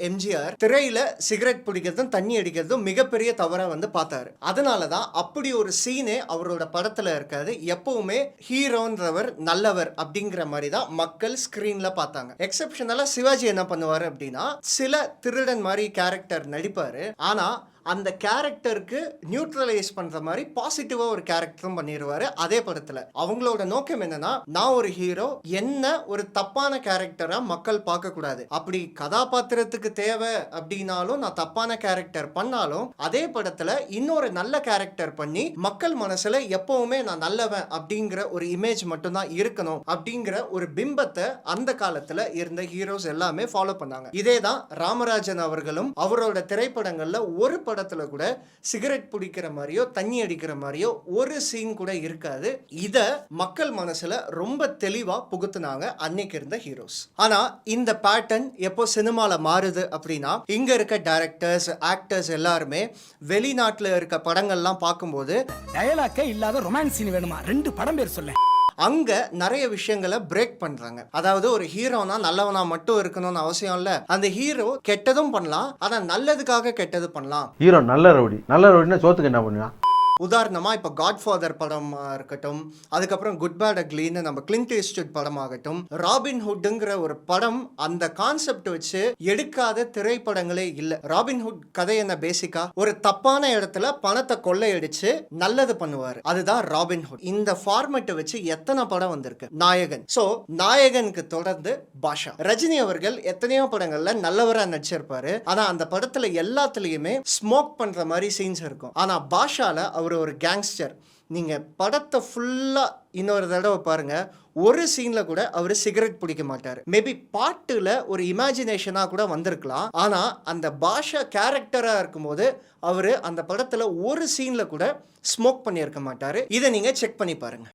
எம்ஜிஆர் திரையில சிகரெட் பிடிக்கிறதும் தண்ணி அடிக்கிறதும் மிகப்பெரிய தவறா பார்த்தாரு. அதனாலதான் அப்படி ஒரு சீனே அவரோட படத்துல இருக்காது. எப்பவுமே ஹீரோன்றவர் நல்லவர் அப்படிங்கிற மாதிரி தான் மக்கள் ஸ்கிரீன்ல பார்த்தாங்க. எக்ஸெப்ஷனலா சிவாஜி என்ன பண்ணுவாரு அப்படின்னா, சில திருடன் மாதிரி கேரக்டர் நடிப்பாரு. ஆனா அந்த கேரக்டருக்கு நியூட்ரலைஸ் பண்ற மாதிரி பாசிட்டிவா ஒரு கேரக்டரும் பண்ணிடுவாரு அதே படத்துல. அவங்களோட நோக்கம் என்னன்னா, நான் ஒரு ஹீரோ, என்ன ஒரு தப்பான கேரக்டரா மக்கள் பார்க்க கூடாது. அப்படி கதாபாத்திரத்துக்கு தேவை அப்படின்னாலும் நான் தப்பான கேரக்டர் பண்ணாலும் அதே படத்துல இன்னொரு நல்ல கேரக்டர் பண்ணி மக்கள் மனசுல எப்பவுமே நான் நல்லவன் அப்படிங்கிற ஒரு இமேஜ் மட்டும் தான் இருக்கணும் அப்படிங்கிற ஒரு பிம்பத்தை அந்த காலத்துல இருந்த ஹீரோஸ் எல்லாமே ஃபாலோ பண்ணாங்க. இதேதான் ராமராஜன் அவர்களும் அவரோட திரைப்படங்கள்ல ஒரு படத்துல கூட சிகரெட் பிடிக்கிற மாதிரியோ தண்ணி அடிக்கிற மாதிரியோ ஒரு சீன் கூட இருக்காது. இத மக்கள் மனசுல ரொம்ப தெளிவா புகுத்துனாங்க அன்னைக்கு இருந்த ஹீரோஸ். ஆனா இந்த பேட்டர்ன் எப்போ சினிமால மாறுது அப்படின்னா, இங்க இருக்க டைரக்டர்ஸ் ஆக்டர்ஸ் எல்லாருமே வெளிநாட்டுல இருக்க படங்கள்லாம் பார்க்கும்போது டயலாக்கே இல்லாத ரொமான்ஸ் சீன் வேணுமா, 2 படம் பேர் சொல்ல, அங்க நிறைய விஷயங்களை பிரேக் பண்றாங்க. அதாவது ஒரு ஹீரோனா நல்லவனா மட்டும் இருக்கணும்னு அவசியம் இல்ல. அந்த ஹீரோ கெட்டதும் பண்ணலாம், ஆனா நல்லதுக்காக கெட்டது பண்ணலாம். ஹீரோ நல்ல ரவுடினா சோத்துக்கு என்ன பண்ணுவான்? உதாரணமா இப்போ காட்ஃபாதர் படமா இருக்கட்டும், அதுக்கப்புறம் குட் பேட் அக்லின்னு நம்ம கிளின்ட் ஈஸ்ட்வுட் படமாகட்டும், ராபின் ஹுட்ங்கிற ஒரு படம் அந்த கான்செப்ட் வச்சு எடுக்காத திரைப்படங்களே இல்லை. ராபின் ஹுட் கதை என்ன, பேசிக்கா ஒரு தப்பான இடத்துல பணத்தை கொள்ளையடிச்சு நல்லது பண்ணுவாரு, அதுதான் ராபின் ஹுட். இந்த ஃபார்மேட்டை வச்சு எத்தனை படம் வந்திருக்கு. நாயகன், சோ நாயகனுக்கு தொடர்ந்து பாஷா. ரஜினி அவர்கள் எத்தனையோ படங்கள்ல நல்லவரா நடிச்சிருப்பாரு, ஆனா அந்த படத்துல எல்லாத்துலயுமே ஸ்மோக் பண்ற மாதிரி சீன்ஸ் இருக்கும். ஆனா பாஷால அவர் ஒரு கேங்ஸ்டர். நீங்க படத்தை ஃபுல்லா இன்னொரு தடவை பாருங்க, ஒரு சீன்ல கூட அவர் சிகரெட் பிடிக்க மாட்டாரு. மேபி பாட்டுல ஒரு இமேஜினேஷனா கூட வந்திருக்கலாம். ஆனா அந்த பாஷா கேரக்டரா இருக்கும்போது அவரு அந்த படத்துல ஒரு சீன்ல கூட ஸ்மோக் பண்ணியிருக்க மாட்டாரு. இதை நீங்க செக் பண்ணி பாருங்க.